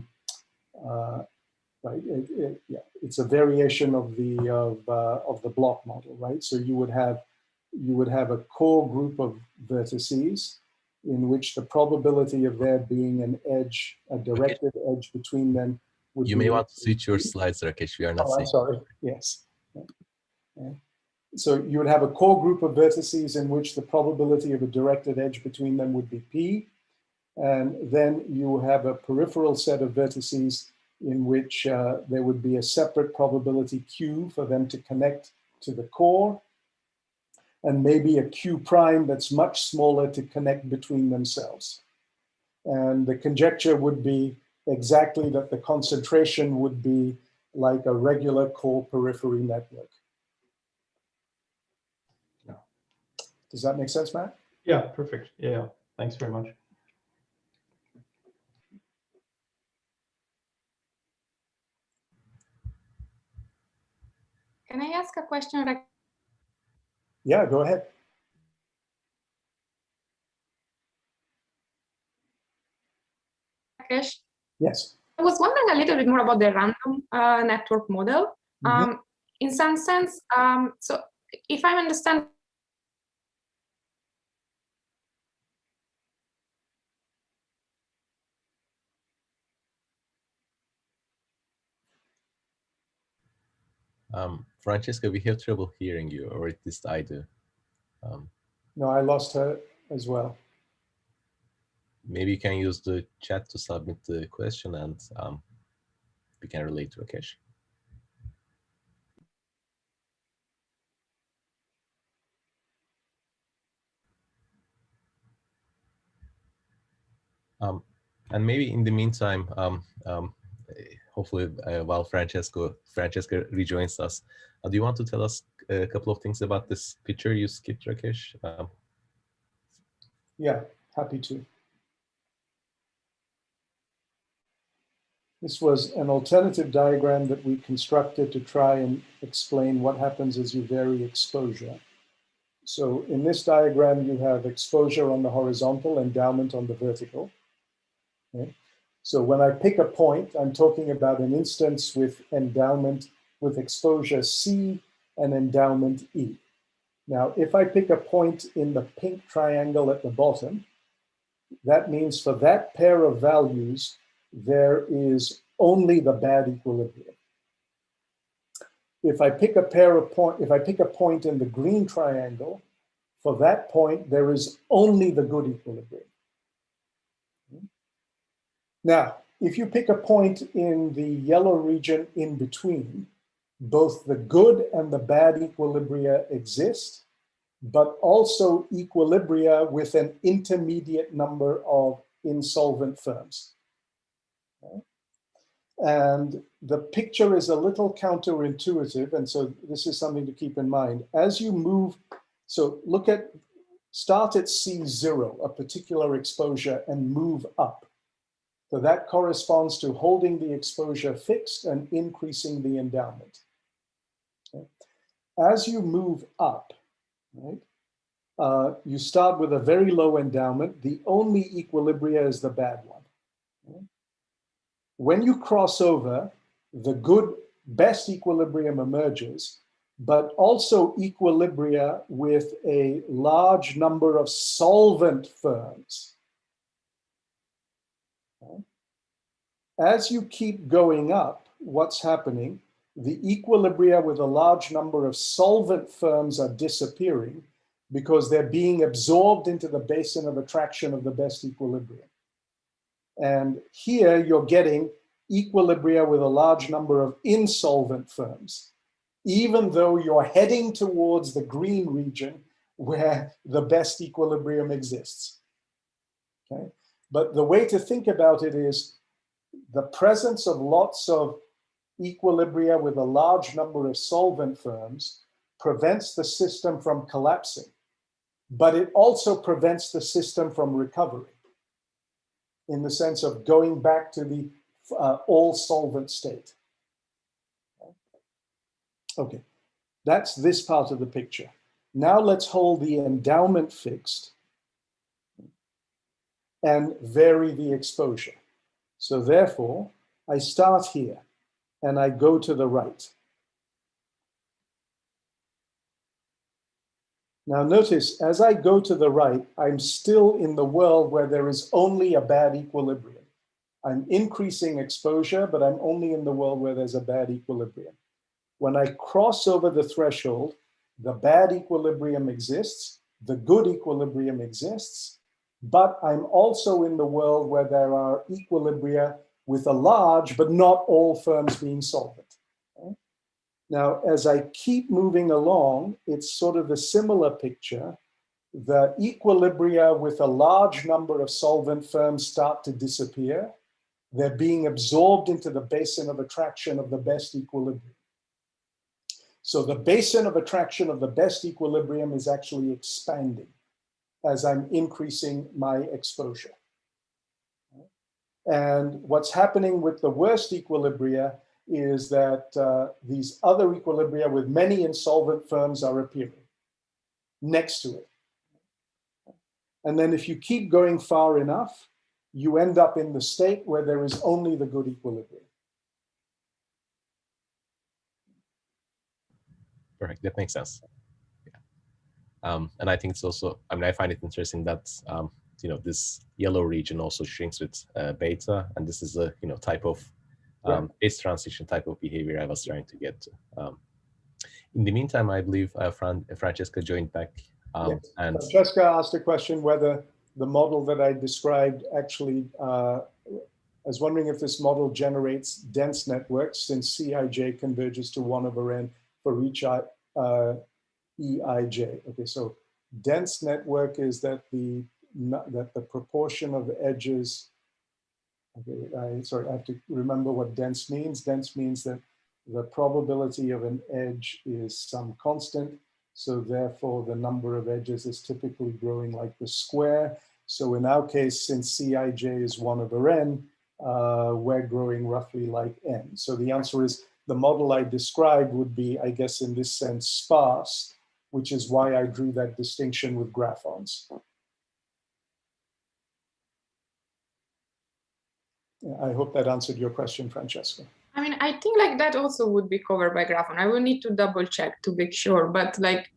it's a variation of the block model, right? So you would have a core group of vertices in which the probability of there being an edge, a directed edge between them would You may want to switch your slides, Rakesh. We are not seeing. I'm sorry. Yes. Yeah. So you would have a core group of vertices in which the probability of a directed edge between them would be P. And then you have a peripheral set of vertices in which there would be a separate probability Q for them to connect to the core, and maybe a Q prime that's much smaller to connect between themselves. And the conjecture would be exactly that the concentration would be like a regular core periphery network. Does that make sense, Matt? Yeah, perfect. Yeah, thanks very much. Can I ask a question? Yeah, go ahead. Rakesh? Yes. I was wondering a little bit more about the random network model. In some sense, so if I understand, Francesca, we have trouble hearing you, or at least I do. No, I lost her as well. Maybe you can use the chat to submit the question, and we can relate to Rakesh. And maybe in the meantime, hopefully while Francesca rejoins us, do you want to tell us a couple of things about this picture you skipped, Rakesh? Yeah, happy to. This was an alternative diagram that we constructed to try and explain what happens as you vary exposure. So in this diagram, you have exposure on the horizontal, endowment on the vertical. Okay. So when I pick a point, I'm talking about an instance with endowment with exposure C and endowment E. Now, if I pick a point in the pink triangle at the bottom, that means for that pair of values, there is only the bad equilibrium. If I pick a point in the green triangle, for that point, there is only the good equilibrium. Now, if you pick a point in the yellow region in between, both the good and the bad equilibria exist, but also equilibria with an intermediate number of insolvent firms. Okay. And the picture is a little counterintuitive, and so this is something to keep in mind. As you move, so start at C0, a particular exposure, and move up. So that corresponds to holding the exposure fixed and increasing the endowment. Okay. As you move up, right, you start with a very low endowment. The only equilibria is the bad one. Okay. When you cross over, the best equilibrium emerges, but also equilibria with a large number of solvent firms. Okay. As you keep going up, what's happening? The equilibria with a large number of solvent firms are disappearing because they're being absorbed into the basin of attraction of the best equilibrium. And here you're getting equilibria with a large number of insolvent firms, even though you're heading towards the green region where the best equilibrium exists. Okay? But the way to think about it is the presence of lots of equilibria with a large number of solvent firms prevents the system from collapsing, but it also prevents the system from recovering in the sense of going back to the all solvent state. Okay, that's this part of the picture. Now let's hold the endowment fixed and vary the exposure. So therefore, I start here and I go to the right. Now notice, as I go to the right, I'm still in the world where there is only a bad equilibrium. I'm increasing exposure, but I'm only in the world where there's a bad equilibrium. When I cross over the threshold, the bad equilibrium exists, the good equilibrium exists, but I'm also in the world where there are equilibria with a large, but not all firms being solvent. Okay? Now, as I keep moving along, it's sort of a similar picture. The equilibria with a large number of solvent firms start to disappear. They're being absorbed into the basin of attraction of the best equilibrium. So the basin of attraction of the best equilibrium is actually expanding as I'm increasing my exposure. And what's happening with the worst equilibria is that these other equilibria with many insolvent firms are appearing next to it. And then if you keep going far enough, you end up in the state where there is only the good equilibrium. Perfect, that makes sense. Yeah. And I think it's also, I mean, I find it interesting that, you know, this yellow region also shrinks with beta, and this is a, you know, type of phase transition type of behavior I was trying to get to. In the meantime, I believe Francesca joined back. Yes. And Francesca asked a question whether the model that I described actually, I was wondering if this model generates dense networks since Cij converges to 1/n for each Eij. Okay, so dense network is that the proportion of edges. Okay, sorry, I have to remember what dense means. Dense means that the probability of an edge is some constant. So therefore, the number of edges is typically growing like the square. So in our case, since Cij is 1/n, we're growing roughly like n. So the answer is the model I described would be, I guess, in this sense, sparse, which is why I drew that distinction with graphons. I hope that answered your question, Francesca. I mean, I think like that also would be covered by graphon. I will need to double check to make sure, but like,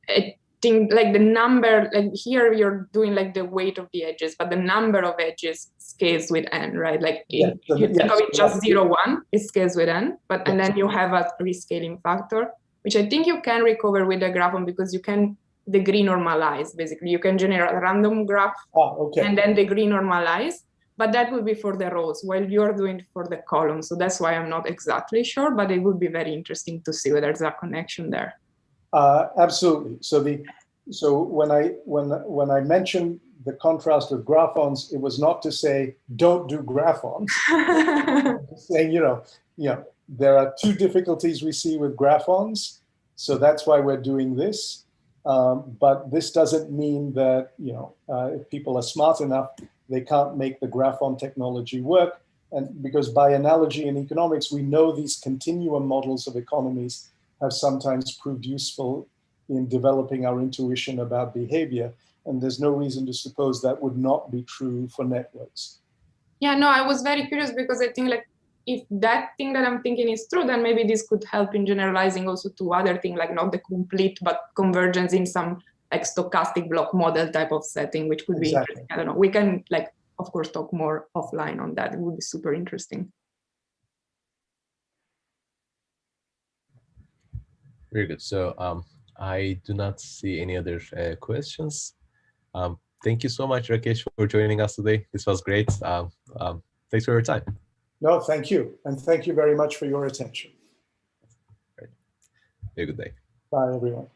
I think like the number, like here you're doing like the weight of the edges, but the number of edges scales with n, right? Like you think of it just 0, 1, it scales with n, but and then you have a rescaling factor, which I think you can recover with the graphon because you can degree normalize, basically. You can generate a random graph and then degree normalize. But that would be for the rows while you're doing it for the columns. So that's why I'm not exactly sure, but it would be very interesting to see whether there's a connection there. Absolutely. So when I mentioned the contrast of graphons, it was not to say don't do graphons. Saying you know there are two difficulties we see with graphons, so that's why we're doing this. But this doesn't mean that if people are smart enough, they can't make the graphon technology work. And because by analogy in economics, we know these continuum models of economies have sometimes proved useful in developing our intuition about behavior. And there's no reason to suppose that would not be true for networks. Yeah, no, I was very curious because I think like if that thing that I'm thinking is true, then maybe this could help in generalizing also to other things, like not the complete, but convergence in some like stochastic block model type of setting, which could be interesting. I don't know. We can like of course, talk more offline on that. It would be super interesting. Very good. So I do not see any other questions. Thank you so much, Rakesh, for joining us today. This was great. Thanks for your time. No, thank you. And thank you very much for your attention. Right. Have a good day. Bye, everyone.